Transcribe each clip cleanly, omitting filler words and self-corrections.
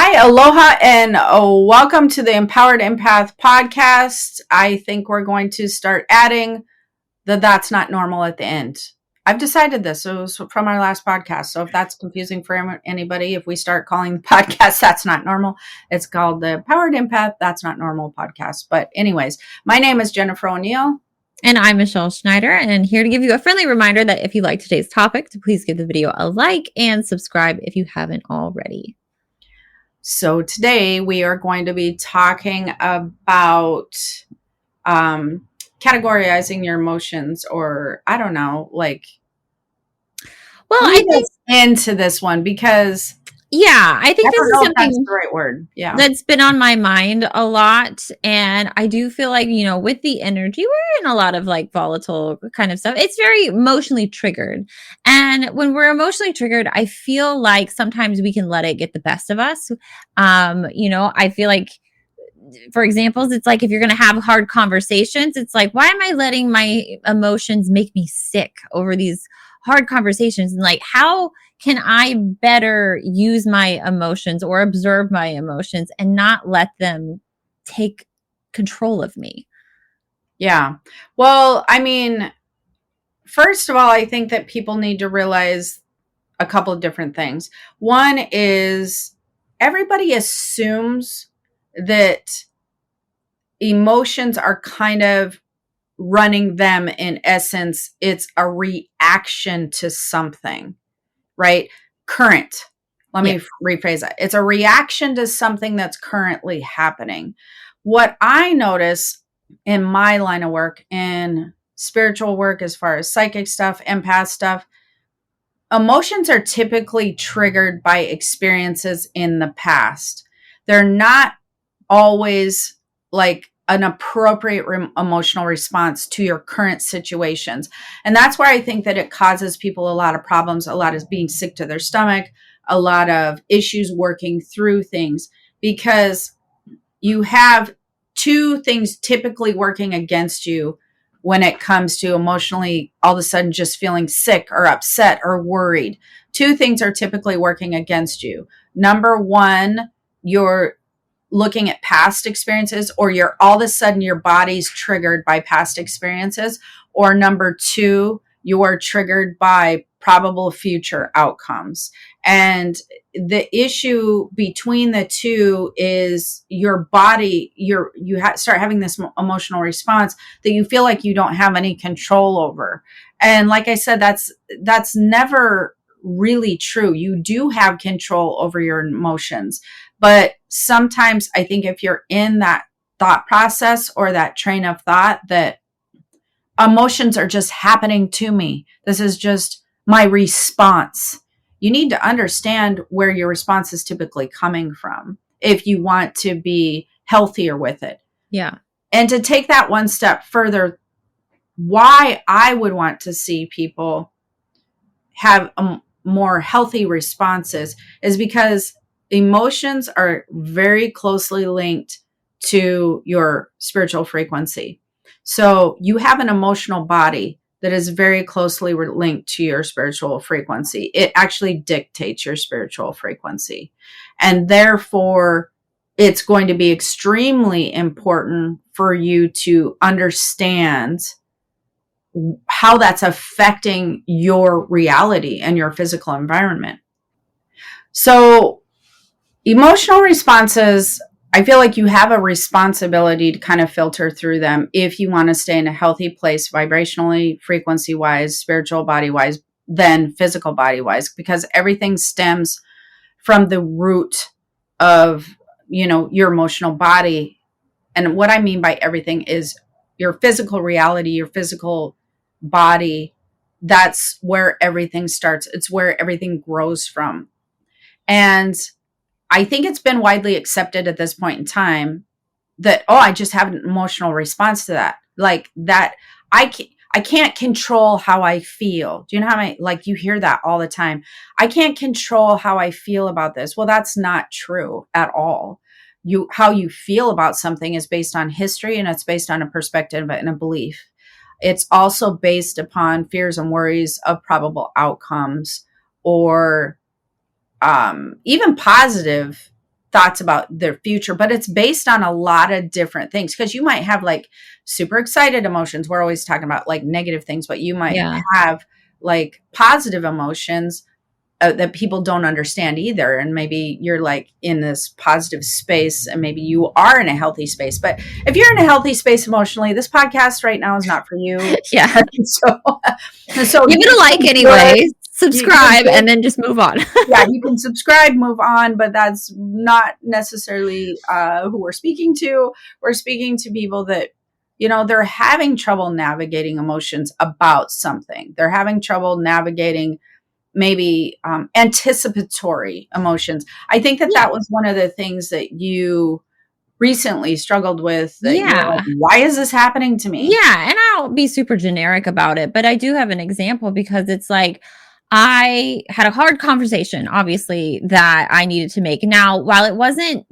Hi, aloha, and welcome to the Empowered Empath podcast. I think we're going to start adding the "that's not normal" at the end. I've decided this. It was from our last podcast. So if that's confusing for anybody, if we start calling the podcast "That's Not Normal," it's called the Empowered Empath "That's Not Normal" podcast. But anyways, my name is Jennifer O'Neill. And I'm Michelle Schneider, and here to give you a friendly reminder that if you like today's topic, to please give the video a like and subscribe if you haven't already. So today we are going to be talking about categorizing your emotions, or I don't know, like, well, I think into this one because I think this is something that's the right word. Yeah, that's been on my mind a lot, and I do feel like with the energy, we're in a lot of like volatile kind of stuff. It's very emotionally triggered, and when we're emotionally triggered, I feel like sometimes we can let it get the best of us. I feel like, for examples, it's like if you're going to have hard conversations, it's like, why am I letting my emotions make me sick over these hard conversations? And like, how can I better use my emotions or observe my emotions and not let them take control of me? Yeah. Well, I mean, first of all, I think that people need to realize a couple of different things. One is everybody assumes that emotions are kind of running them. In essence, it's a reaction to something, right? Current. Let me rephrase that. It's a reaction to something that's currently happening. What I notice in my line of work, in spiritual work, as far as psychic stuff, empath stuff, emotions are typically triggered by experiences in the past. They're not always like an appropriate emotional response to your current situations. And that's why I think that it causes people a lot of problems, a lot of being sick to their stomach, a lot of issues working through things, because you have two things typically working against you when it comes to emotionally all of a sudden just feeling sick or upset or worried. Two things are typically working against you. Number one, you're looking at past experiences, or you're all of a sudden your body's triggered by past experiences, or number two, you are triggered by probable future outcomes. And the issue between the two is your body, start having this emotional response that you feel like you don't have any control over. And like I said, that's never really true. You do have control over your emotions. But sometimes I think if you're in that thought process or that train of thought that emotions are just happening to me, this is just my response, you need to understand where your response is typically coming from if you want to be healthier with it. Yeah. And to take that one step further, why I would want to see people have more healthy responses is because emotions are very closely linked to your spiritual frequency. So you have an emotional body that is very closely linked to your spiritual frequency. It actually dictates your spiritual frequency. And therefore, it's going to be extremely important for you to understand how that's affecting your reality and your physical environment. So emotional responses, I feel like you have a responsibility to kind of filter through them if you want to stay in a healthy place vibrationally, frequency wise, spiritual body wise, then physical body wise, because everything stems from the root of, your emotional body. And what I mean by everything is your physical reality, your physical body. That's where everything starts. It's where everything grows from. And I think it's been widely accepted at this point in time that, I just have an emotional response to that. Like that, I can't control how I feel. Do you know how you hear that all the time? I can't control how I feel about this. Well, that's not true at all. How you feel about something is based on history, and it's based on a perspective and a belief. It's also based upon fears and worries of probable outcomes, or even positive thoughts about their future, but it's based on a lot of different things. Because you might have like super excited emotions. We're always talking about like negative things, but you might Yeah. have like positive emotions that people don't understand either. And maybe you're like in this positive space and maybe you are in a healthy space. But if you're in a healthy space emotionally, this podcast right now is not for you. Yeah. So Give it a like anyway, subscribe, you and then just move on. yeah, you can subscribe, move on, but that's not necessarily who we're speaking to. We're speaking to people that, you know, they're having trouble navigating emotions about something. They're having trouble navigating maybe anticipatory emotions. I think that that was one of the things that you recently struggled with, that you're like, Yeah. why is this happening to me? Yeah, and I'll be super generic about it, but I do have an example because it's like I had a hard conversation, obviously, that I needed to make. Now, while it wasn't,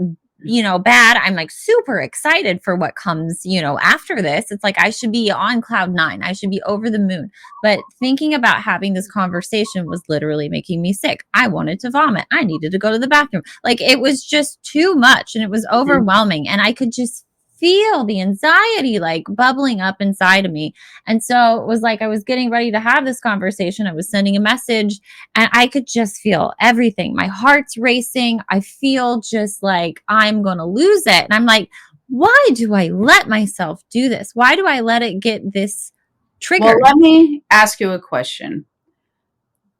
bad, I'm like super excited for what comes, after this. It's like I should be on cloud nine. I should be over the moon. But thinking about having this conversation was literally making me sick. I wanted to vomit. I needed to go to the bathroom. Like it was just too much and it was overwhelming. And I could just feel the anxiety like bubbling up inside of me. And so it was like I was getting ready to have this conversation. I was sending a message and I could just feel everything. My heart's racing. I feel just like I'm going to lose it. And I'm like, why do I let myself do this? Why do I let it get this triggered? Well, let me ask you a question.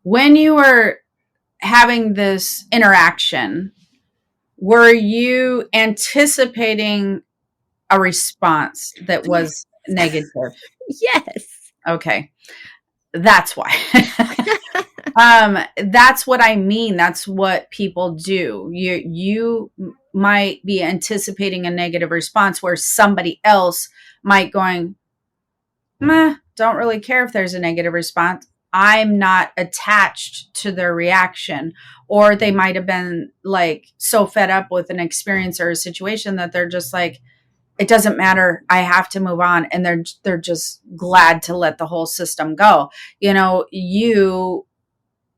When you were having this interaction, were you anticipating a response that was negative? Yes. Okay. That's why. That's what I mean. That's what people do. You might be anticipating a negative response where somebody else might going, meh, don't really care if there's a negative response. I'm not attached to their reaction. Or they might have been like so fed up with an experience or a situation that they're just like, it doesn't matter. I have to move on. And they're just glad to let the whole system go. You know, you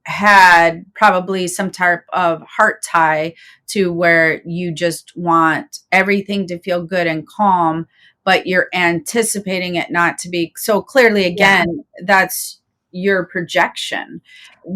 had probably some type of heart tie to where you just want everything to feel good and calm, but you're anticipating it not to be. So clearly, again, that's your projection.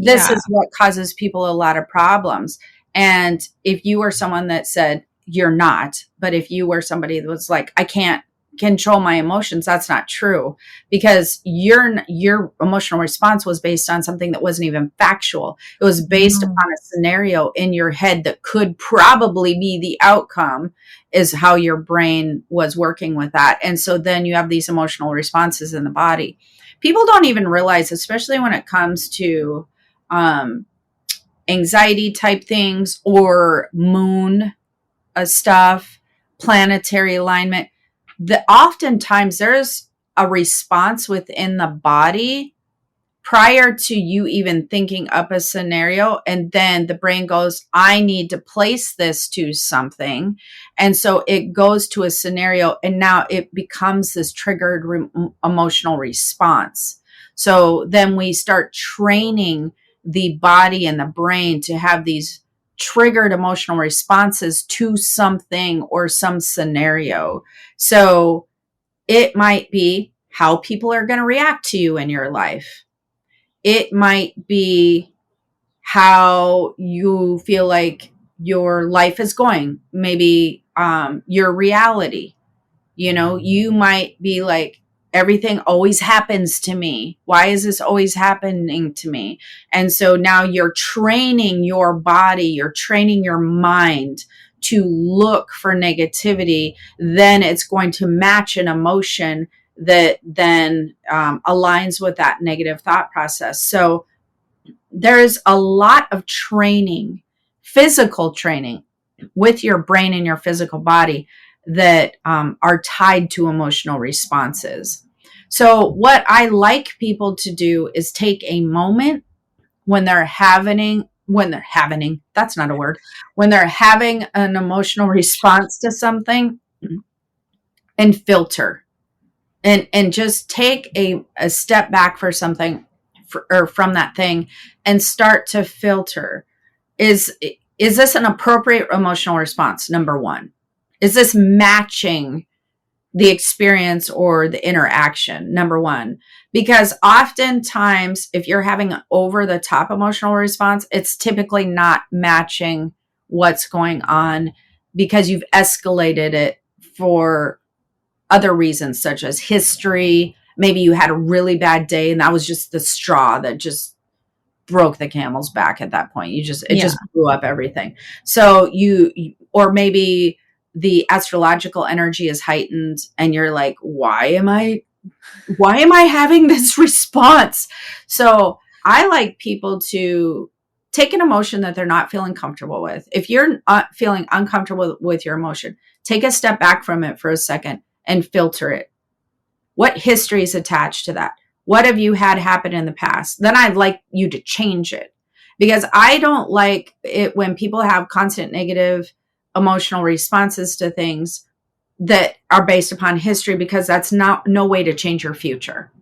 This is what causes people a lot of problems. And if you were someone that said you're not, but if you were somebody that was like, I can't control my emotions, that's not true, because your emotional response was based on something that wasn't even factual. It was based upon a scenario in your head that could probably be the outcome, is how your brain was working with that. And so then you have these emotional responses in the body. People don't even realize, especially when it comes to anxiety type things or moon stuff, planetary alignment, that oftentimes there's a response within the body prior to you even thinking up a scenario. And then the brain goes, I need to place this to something. And so it goes to a scenario and now it becomes this triggered emotional response. So then we start training the body and the brain to have these triggered emotional responses to something or some scenario. So it might be how people are going to react to you in your life. It might be how you feel like your life is going. Maybe your reality. You know, you might be like, everything always happens to me. Why is this always happening to me? And so now you're training your body, you're training your mind to look for negativity. Then it's going to match an emotion that then aligns with that negative thought process. So there's a lot of training, physical training with your brain and your physical body that are tied to emotional responses. So what I like people to do is take a moment when they're having, that's not a word, when they're having an emotional response to something, and filter and just take a step back for something or from that thing and start to filter. Is is this an appropriate emotional response? Number one, is this matching the experience or the interaction? Number one, because oftentimes if you're having an over the top emotional response, it's typically not matching what's going on because you've escalated it for other reasons, such as history. Maybe you had a really bad day and that was just the straw that just broke the camel's back at that point. It just blew up everything. So or maybe the astrological energy is heightened and you're like, why am I having this response? So I like people to take an emotion that they're not feeling comfortable with. If you're feeling uncomfortable with your emotion, take a step back from it for a second and filter it. What history is attached to that? What have you had happen in the past? Then I'd like you to change it, because I don't like it when people have constant negative emotional responses to things that are based upon history, because that's no way to change your future.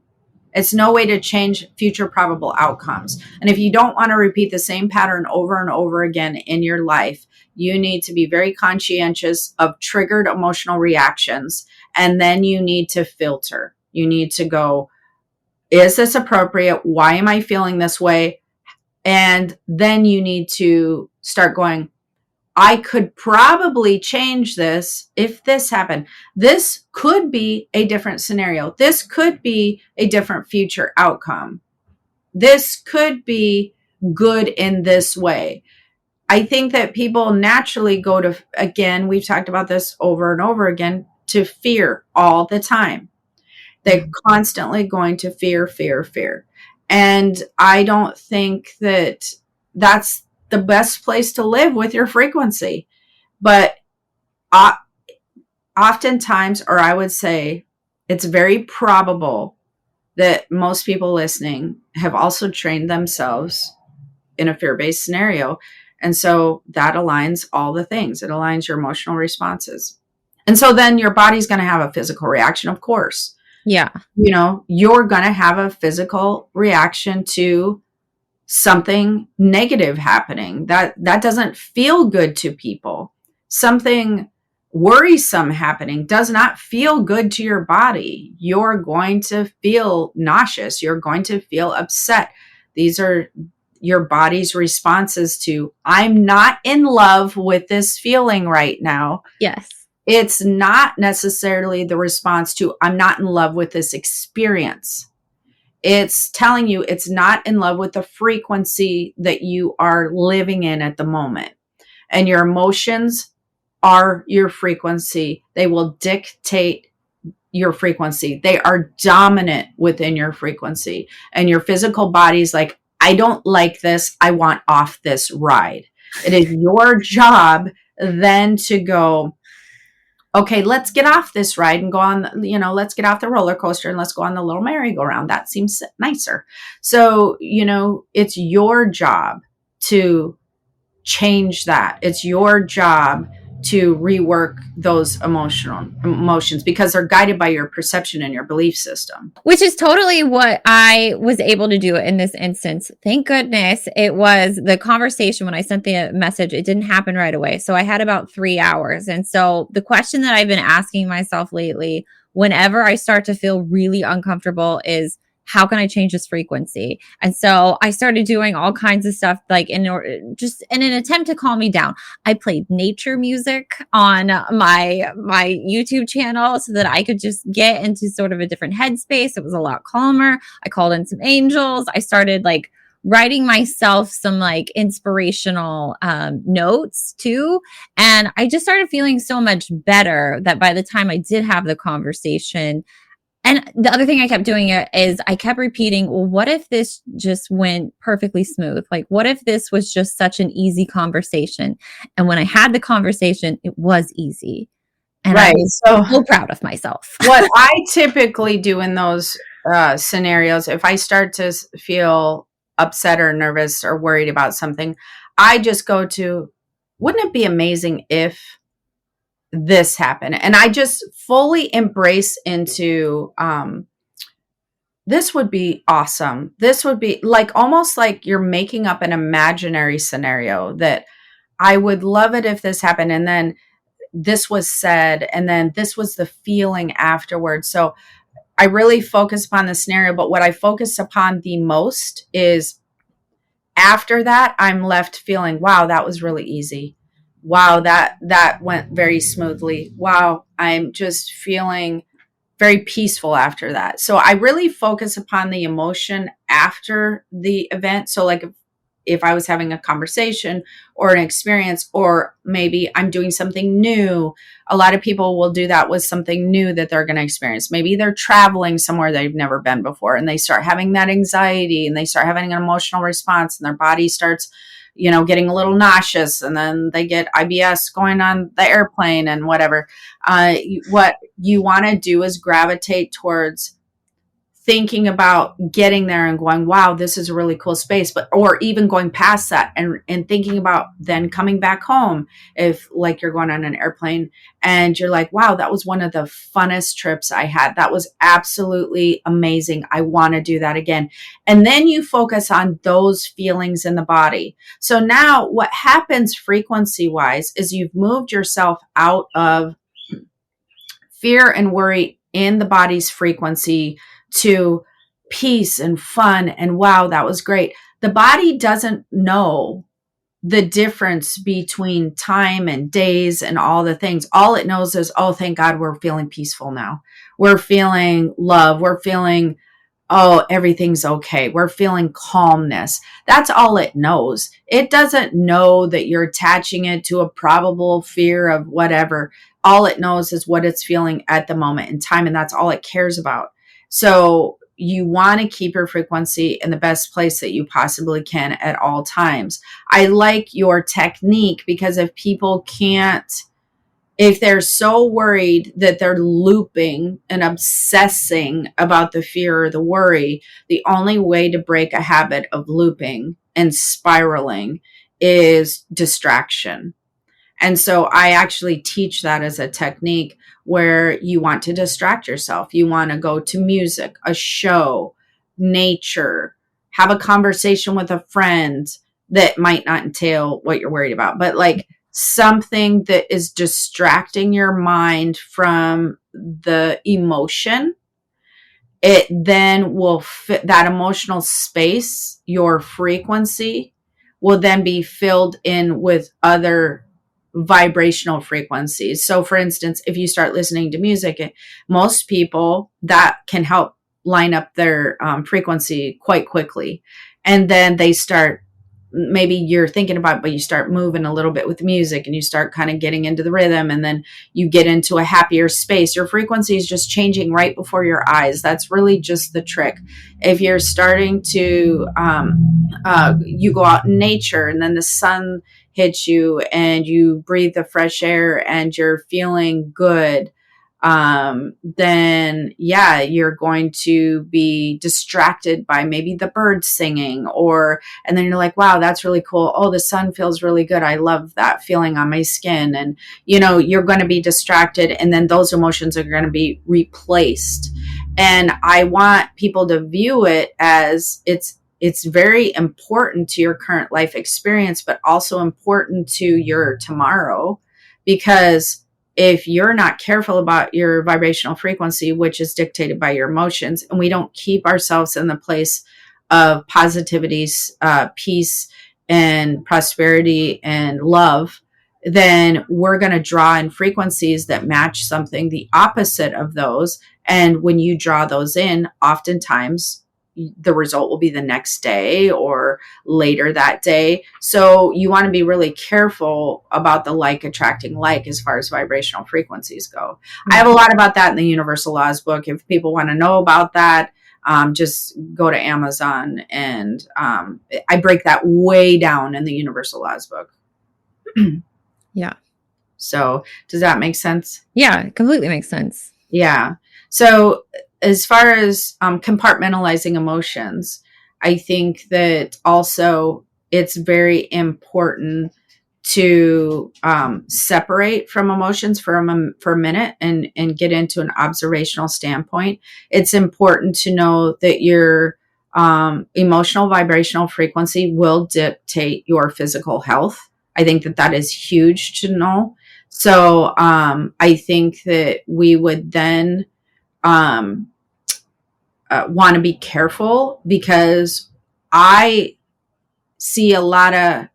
It's no way to change future probable outcomes. And if you don't want to repeat the same pattern over and over again in your life, you need to be very conscientious of triggered emotional reactions. And then you need to filter. You need to go, is this appropriate? Why am I feeling this way? And then you need to start going, I could probably change this if this happened. This could be a different scenario. This could be a different future outcome. This could be good in this way. I think that people naturally go to, again, we've talked about this over and over again, to fear all the time. They're constantly going to fear, fear, fear. And I don't think that that's the best place to live with your frequency. But oftentimes, or I would say, it's very probable that most people listening have also trained themselves in a fear-based scenario. And so that aligns all the things. It aligns your emotional responses. And so then your body's going to have a physical reaction, of course. Yeah. You're going to have a physical reaction to something negative happening. That doesn't feel good to people. Something worrisome happening does not feel good to your body. You're going to feel nauseous. You're going to feel upset. These are your body's responses to, I'm not in love with this feeling right now. Yes. It's not necessarily the response to, I'm not in love with this experience. It's telling you it's not in love with the frequency that you are living in at the moment. And your emotions are your frequency. They will dictate your frequency. They are dominant within your frequency. And your physical body's like, I don't like this. I want off this ride. It is your job then to go, okay, let's get off this ride and go on, let's get off the roller coaster and let's go on the little merry-go-round. That seems nicer. So, it's your job to change that. It's your job to rework those emotions, because they're guided by your perception and your belief system. Which is totally what I was able to do in this instance. Thank goodness it was the conversation when I sent the message. It didn't happen right away. So I had about 3 hours. And so the question that I've been asking myself lately, whenever I start to feel really uncomfortable, is, how can I change this frequency? And so I started doing all kinds of stuff, like just in an attempt to calm me down. I played nature music on my YouTube channel so that I could just get into sort of a different headspace. It was a lot calmer. I called in some angels. I started writing myself some inspirational notes too. And I just started feeling so much better that by the time I did have the conversation. And the other thing I kept doing is I kept repeating, well, what if this just went perfectly smooth? What if this was just such an easy conversation? And when I had the conversation, it was easy. And I was so proud of myself. What I typically do in those scenarios, if I start to feel upset or nervous or worried about something, I just go to, wouldn't it be amazing if this happen? And I just fully embrace into this would be awesome. This would be almost like you're making up an imaginary scenario that I would love it if this happened. And then this was said, and then this was the feeling afterwards. So I really focus upon the scenario, but what I focus upon the most is after that, I'm left feeling, wow, that was really easy. Wow, that went very smoothly. Wow, I'm just feeling very peaceful after that. So I really focus upon the emotion after the event. So like if I was having a conversation or an experience, or maybe I'm doing something new. A lot of people will do that with something new that they're going to experience. Maybe they're traveling somewhere they've never been before, and they start having that anxiety and they start having an emotional response, and their body starts, getting a little nauseous, and then they get IBS going on the airplane and whatever. What you want to do is gravitate towards thinking about getting there and going, wow, this is a really cool space, or even going past that and thinking about then coming back home. If like you're going on an airplane and you're like, wow, that was one of the funnest trips I had. That was absolutely amazing. I want to do that again. And then you focus on those feelings in the body. So now what happens frequency wise is you've moved yourself out of fear and worry in the body's frequency to peace and fun and wow, that was great. The body doesn't know the difference between time and days and all the things. All it knows is, oh, thank God we're feeling peaceful now. We're feeling love. We're feeling, oh, everything's okay. We're feeling calmness. That's all it knows. It doesn't know that you're attaching it to a probable fear of whatever. All it knows is what it's feeling at the moment in time, and that's all it cares about. So you want to keep your frequency in the best place that you possibly can at all times. I like your technique because if they're so worried that they're looping and obsessing about the fear or the worry, the only way to break a habit of looping and spiraling is distraction. And so I actually teach that as a technique where you want to distract yourself. You want to go to music, a show, nature, have a conversation with a friend that might not entail what you're worried about, but like something that is distracting your mind from the emotion. It then will fit that emotional space, your frequency will then be filled in with other vibrational frequencies. So for instance, if you start listening to music, most people that can help line up their frequency quite quickly. And then they start, maybe you're thinking about, but you start moving a little bit with music and you start kind of getting into the rhythm, and then you get into a happier space. Your frequency is just changing right before your eyes. That's really just the trick. If you're starting to, you go out in nature and then the sun hits you and you breathe the fresh air and you're feeling good, then yeah, you're going to be distracted by maybe the birds singing, and then you're like, wow, that's really cool. Oh, the sun feels really good. I love that feeling on my skin. And, you're going to be distracted, and then those emotions are going to be replaced. And I want people to view it as it's very important to your current life experience, but also important to your tomorrow, because if you're not careful about your vibrational frequency, which is dictated by your emotions, and we don't keep ourselves in the place of positivity, peace, and prosperity and love, then we're going to draw in frequencies that match something the opposite of those. And when you draw those in, oftentimes the result will be the next day or later that day. So you want to be really careful about the like attracting like as far as vibrational frequencies go. Mm-hmm. I have a lot about that in the Universal Laws book. If people want to know about that, just go to Amazon, and I break that way down in the Universal Laws book. Yeah. So does that make sense? Yeah, it completely makes sense. Yeah. So as far as compartmentalizing emotions, I think that also it's very important to separate from emotions for a minute and get into an observational standpoint. It's important to know that your emotional vibrational frequency will dictate your physical health I think that that is huge to know. So I think that we would then um, want to be careful, because I see a lot of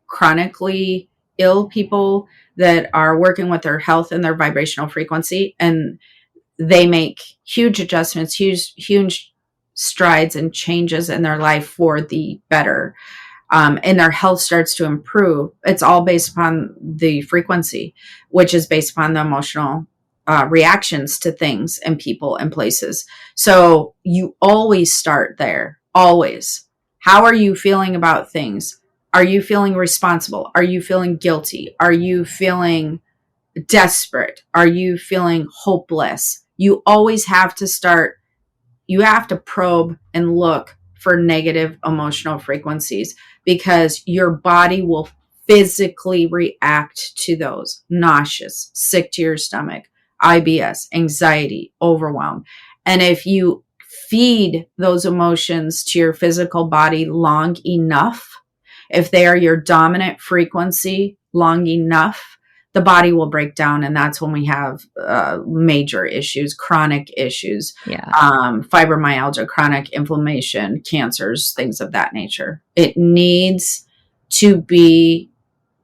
chronically ill people that are working with their health and their vibrational frequency, and they make huge adjustments, huge strides and changes in their life for the better. And their health starts to improve. It's all based upon the frequency, which is based upon the emotional reactions to things and people and places. So you always start there, always. How are you feeling about things? Are you feeling responsible? Are you feeling guilty? Are you feeling desperate? Are you feeling hopeless? You always have to start, you have to probe and look for negative emotional frequencies, because your body will physically react to those: nauseous, sick to your stomach, IBS, anxiety, overwhelm. And if you feed those emotions to your physical body long enough, if they are your dominant frequency long enough, the body will break down. And that's when we have major issues, chronic issues, fibromyalgia, chronic inflammation, cancers, things of that nature. It needs to be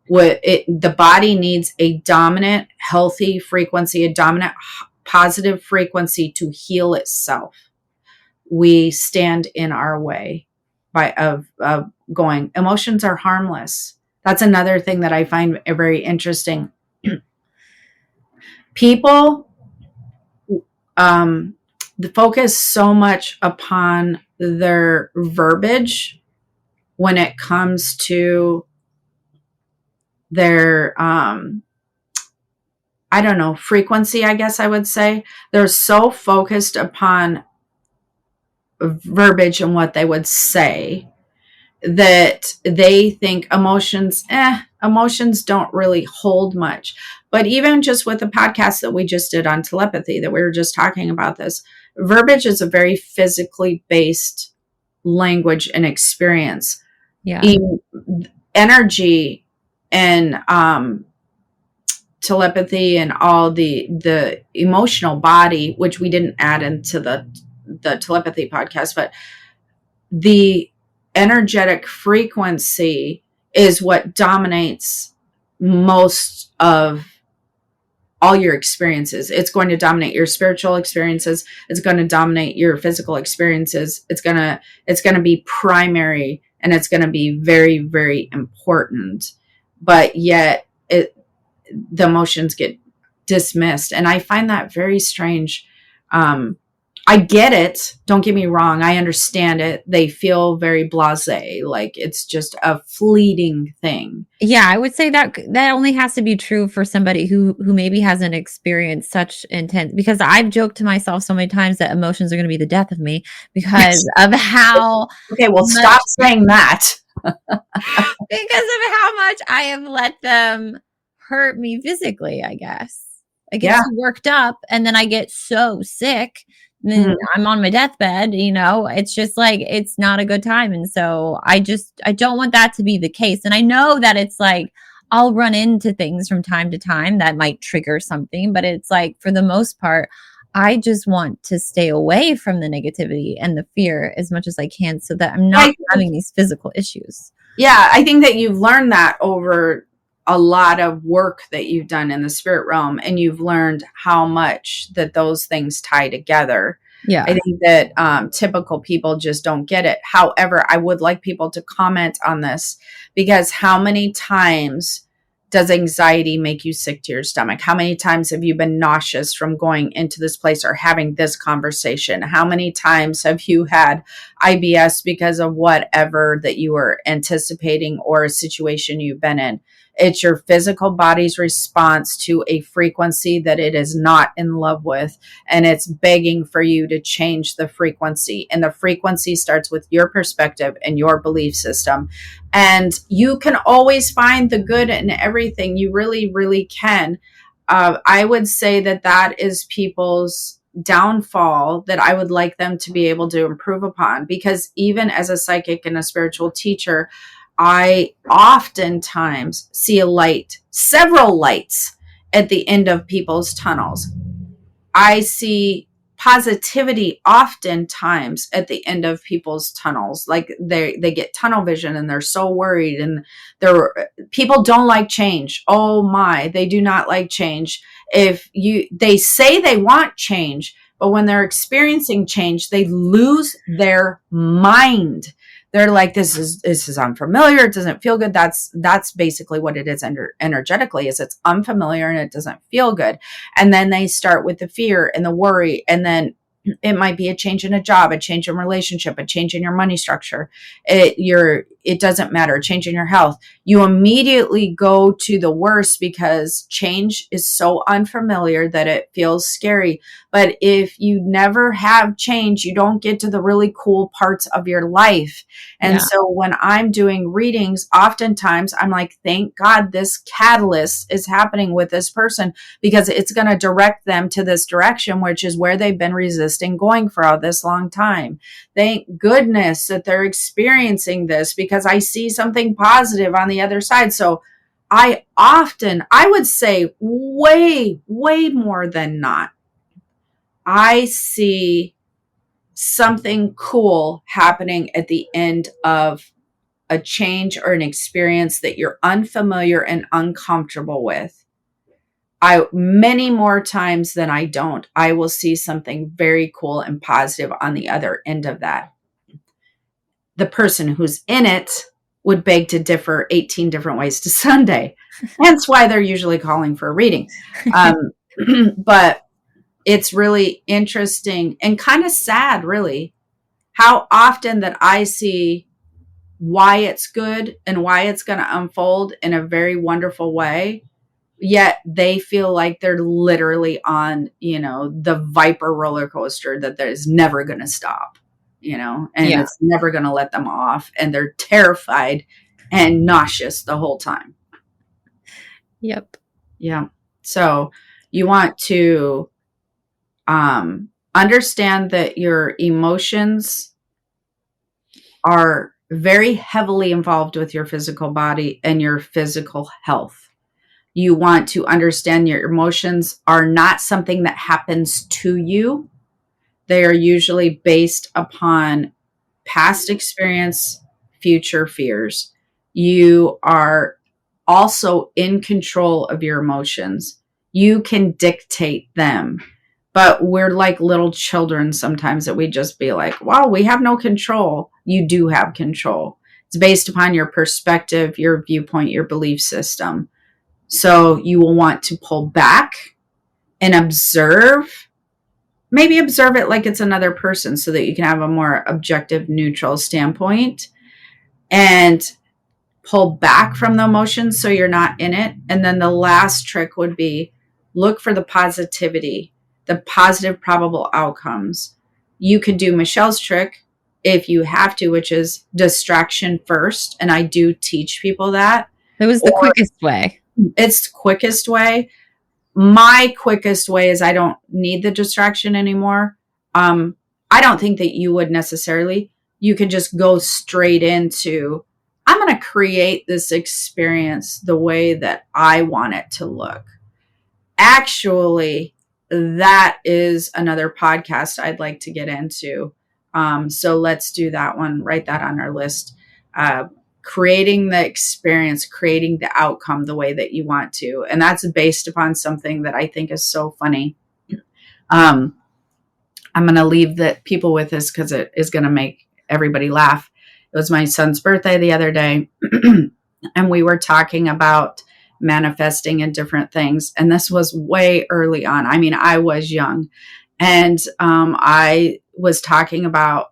the body needs a dominant, healthy frequency, a dominant, positive frequency to heal itself. We stand in our way of going, emotions are harmless. That's another thing that I find very interesting. People focus so much upon their verbiage when it comes to their I don't know, frequency, I guess I would say. They're so focused upon verbiage and what they would say that they think emotions don't really hold much. But even just with the podcast that we just did on telepathy, that we were just talking about this, verbiage is a very physically based language and experience. Yeah. Energy and telepathy and all the emotional body, which we didn't add into the telepathy podcast, but the energetic frequency is what dominates most of all your experiences. It's going to dominate your spiritual experiences. It's going to dominate your physical experiences. It's going to be primary, and it's going to be very, very important. But yet the emotions get dismissed. And I find that very strange. I get it. Don't get me wrong. I understand it. They feel very blasé, like it's just a fleeting thing. Yeah, I would say that only has to be true for somebody who maybe hasn't experienced such intense, because I've joked to myself so many times that emotions are going to be the death of me because of how Okay, well, stop saying that. Because of how much I have let them hurt me physically, I guess. I get so worked up, and then I get so sick. And then I'm on my deathbed, it's just like, it's not a good time. And so I don't want that to be the case. And I know that it's like, I'll run into things from time to time that might trigger something, but it's like, for the most part, I just want to stay away from the negativity and the fear as much as I can, so that I'm not having these physical issues. Yeah, I think that you've learned that over a lot of work that you've done in the spirit realm, and you've learned how much that those things tie together. Yeah. I think that typical people just don't get it. However, I would like people to comment on this, because how many times does anxiety make you sick to your stomach? How many times have you been nauseous from going into this place or having this conversation? How many times have you had IBS because of whatever that you were anticipating or a situation you've been in? It's your physical body's response to a frequency that it is not in love with, and it's begging for you to change the frequency. And the frequency starts with your perspective and your belief system. And you can always find the good in everything. You really, really can. I would say that is people's downfall that I would like them to be able to improve upon, because even as a psychic and a spiritual teacher, I oftentimes see a light, several lights at the end of people's tunnels. I see positivity oftentimes at the end of people's tunnels. Like they get tunnel vision and they're so worried, and people don't like change. Oh my, they do not like change. They say they want change, but when they're experiencing change, they lose their mind. They're like, this is unfamiliar. It doesn't feel good. That's basically what it is energetically, is it's unfamiliar and it doesn't feel good. And then they start with the fear and the worry, and then it might be a change in a job, a change in relationship, a change in your money structure. It doesn't matter, a change in your health. You immediately go to the worst because change is so unfamiliar that it feels scary. But if you never have change, you don't get to the really cool parts of your life. And so when I'm doing readings, oftentimes I'm like, thank God this catalyst is happening with this person, because it's going to direct them to this direction, which is where they've been resisting going for all this long time. Thank goodness that they're experiencing this, because I see something positive on the other side. So I would say way, way more than not, I see something cool happening at the end of a change or an experience that you're unfamiliar and uncomfortable with. Many more times than I don't, I will see something very cool and positive on the other end of that. The person who's in it would beg to differ 18 different ways to Sunday. Hence why they're usually calling for a reading. But it's really interesting and kind of sad, really, how often that I see why it's good and why it's going to unfold in a very wonderful way. Yet they feel like they're literally on, the Viper roller coaster that is never going to stop, and it's never going to let them off. And they're terrified and nauseous the whole time. Yep. Yeah. So you want to understand that your emotions are very heavily involved with your physical body and your physical health. You want to understand your emotions are not something that happens to you. They are usually based upon past experience, future fears. You are also in control of your emotions. You can dictate them. But we're like little children sometimes, that we just be like, wow, we have no control. You do have control. It's based upon your perspective, your viewpoint, your belief system. So you will want to pull back and observe, maybe observe it like it's another person, so that you can have a more objective, neutral standpoint, and pull back from the emotions so you're not in it. And then the last trick would be look for the positivity, the positive probable outcomes. You could do Michelle's trick if you have to, which is distraction first. And I do teach people that. It was the quickest way. It's the quickest way. My quickest way is I don't need the distraction anymore. I don't think that you would necessarily. You could just go straight into, I'm going to create this experience the way that I want it to look. Actually, that is another podcast I'd like to get into. So let's do that one. Write that on our list. Creating the experience, creating the outcome the way that you want to. And that's based upon something that I think is so funny. I'm going to leave the people with this because it is going to make everybody laugh. It was my son's birthday the other day, and we were talking about manifesting and different things. And this was way early on. I mean, I was young, and I was talking about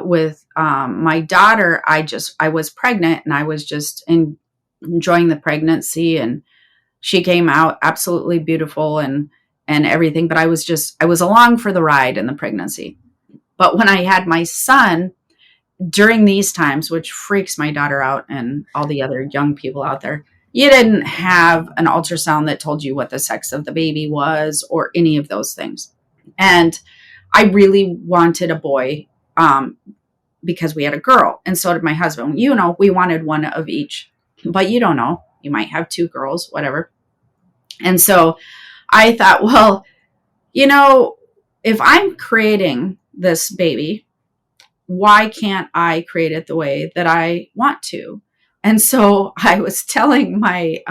with my daughter. I was pregnant, and I was just enjoying the pregnancy, and she came out absolutely beautiful and everything. But I was along for the ride in the pregnancy. But when I had my son during these times, which freaks my daughter out and all the other young people out there, you didn't have an ultrasound that told you what the sex of the baby was or any of those things. And I really wanted a boy. because we had a girl, and so did my husband. You know, we wanted one of each, but you don't know. You might have two girls, whatever. And so I thought, well, you know, if I'm creating this baby, why can't I create it the way that I want to? And so I was telling my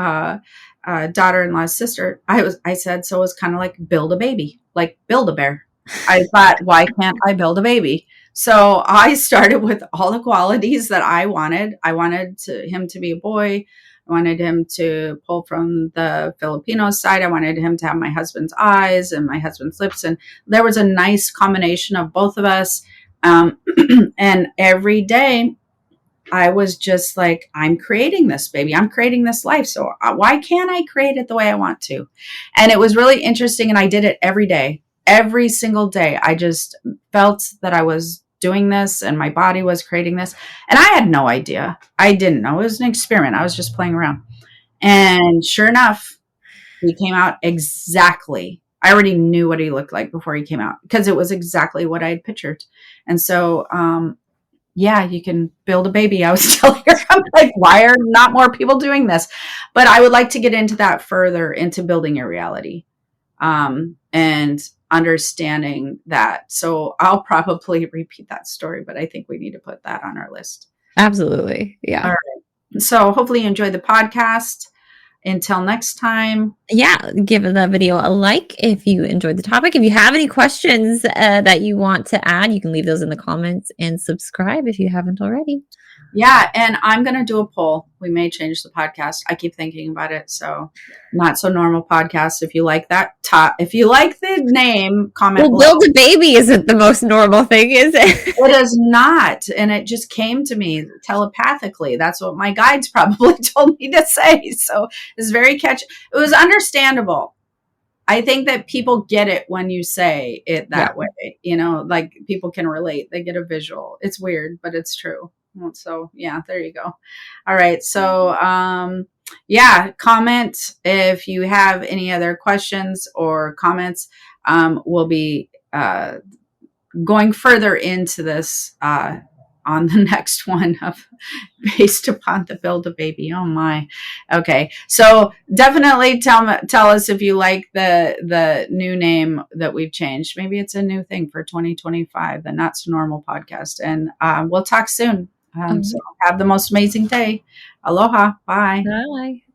daughter-in-law's sister, I said, so it's kind of like build a baby, like build a bear. I thought, why can't I build a baby? So I started with all the qualities that I wanted. I wanted him to be a boy. I wanted him to pull from the Filipino side. I wanted him to have my husband's eyes and my husband's lips. And there was a nice combination of both of us. And every day I was just like, I'm creating this baby. I'm creating this life. So why can't I create it the way I want to? And it was really interesting. And I did it every day, every single day. I just felt that I was doing this and my body was creating this. And I had no idea. I didn't know. It was an experiment. I was just playing around. And sure enough, he came out exactly. I already knew what he looked like before he came out because it was exactly what I had pictured. And so, yeah, you can build a baby. I was telling her, I'm like, why are not more people doing this? But I would like to get into that further, into building your reality, and understanding that. So I'll probably repeat that story, but I think we need to put that on our list. Absolutely. Yeah. All right. So hopefully you enjoyed the podcast. Until next time. Yeah, give the video a like if you enjoyed the topic. If you have any questions that you want to add, you can leave those in the comments, and subscribe if you haven't already. Yeah, and I'm going to do a poll. We may change the podcast. I keep thinking about it. So, Not So Normal Podcast. If you like that, if you like the name, comment below. Build a baby isn't the most normal thing, is it? It is not. And it just came to me telepathically. That's what my guides probably told me to say. So it's very catchy. It was understandable. I think that people get it when you say it that way. You know, like people can relate. They get a visual. It's weird, but it's true. So yeah, there you go. All right. So yeah, comment if you have any other questions or comments. We'll be going further into this on the next one of based upon the build a baby. Oh my. Okay. So definitely tell us if you like the new name that we've changed. Maybe it's a new thing for 2025, the Not So Normal Podcast. And we'll talk soon. So have the most amazing day. Aloha. Bye. Bye.